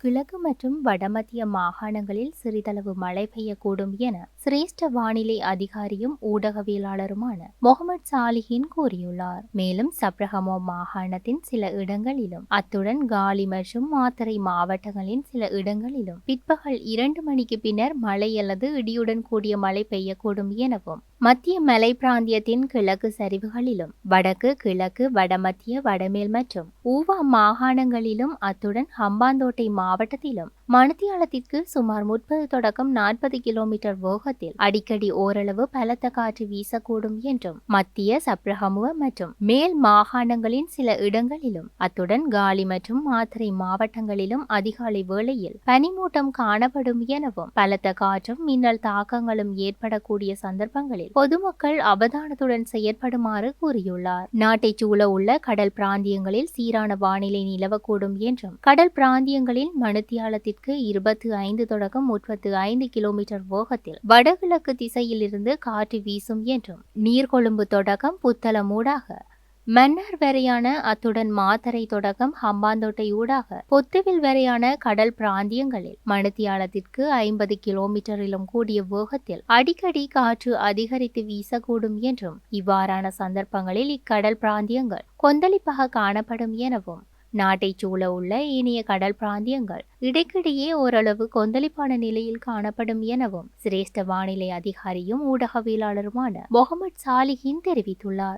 கிழக்கு மற்றும் வடமத்திய மாகாணங்களில் சிறிதளவு மழை பெய்யக்கூடும் என சிரேஷ்ட வானிலை அதிகாரியும் ஊடகவியலாளருமான முகமது சாலிஹின் கூறியுள்ளார். மேலும் சப்ரகமோ மாகாணத்தின் சில இடங்களிலும் அத்துடன் காலி மற்றும் மாத்தறை மாவட்டங்களின் சில இடங்களிலும் பிற்பகல் 2 மணிக்கு பின்னர் மழை அல்லது இடியுடன் கூடிய மழை பெய்யக்கூடும் எனவும் மத்திய மலை பிராந்தியத்தின் கிழக்கு சரிவுகளிலும் வடக்கு கிழக்கு வடமத்திய வடமேல் மற்றும் ஊவா மாகாணங்களிலும் அத்துடன் ஹம்பாந்தோட்டை மாவட்டத்திலும் மணித்தியாலத்திற்கு சுமார் 30 தொடக்கம் 40 கிலோமீட்டர் வேகத்தில் அடிக்கடி ஓரளவு பலத்த காற்று வீசக்கூடும் என்றும் மத்திய சப்ரகமுவ மற்றும் மேல் மாகாணங்களின் சில இடங்களிலும் அத்துடன் காலி மற்றும் மாத்தறை மாவட்டங்களிலும் அதிகாலை வேளையில் பனிமூட்டம் காணப்படும் எனவும் பலத்த காற்றும் மின்னல் தாக்கங்களும் ஏற்படக்கூடிய சந்தர்ப்பங்களில் பொதுமக்கள் அவதானத்துடன் செயற்படுமாறு கூறியுள்ளார். நாட்டை சூழ உள்ள கடல் பிராந்தியங்களில் சீரான வானிலை நிலவக்கூடும் என்றும் கடல் பிராந்தியங்களில் மணித்தியாலத்திற்கு 25 தொடக்கம் 35 கிலோமீட்டர் வேகத்தில் வடகிழக்கு திசையிலிருந்து காற்று வீசும் என்றும் நீர்கொழும்பு தொடக்கம் புத்தளம் ஊடாக மன்னார் வரையான அத்துடன் மாத்தறை தொடக்கம் ஹம்பாந்தோட்டை ஊடாக பொத்துவில் வரையான கடல் பிராந்தியங்களில் மணித்தியாலத்திற்கு 50 கிலோமீட்டரிலும் கூடிய வேகத்தில் அடிக்கடி காற்று அதிகரித்து வீசக்கூடும் என்றும் இவ்வாறான சந்தர்ப்பங்களில் இக்கடல் பிராந்தியங்கள் கொந்தளிப்பாக காணப்படும் எனவும் நாட்டை சூழ உள்ள ஏனைய கடல் பிராந்தியங்கள் இடைக்கிடையே ஓரளவு கொந்தளிப்பான நிலையில் காணப்படும் எனவும் சிரேஷ்ட வானிலை அதிகாரியும் ஊடகவியலாளருமான முகமது சாலிஹின் தெரிவித்துள்ளார்.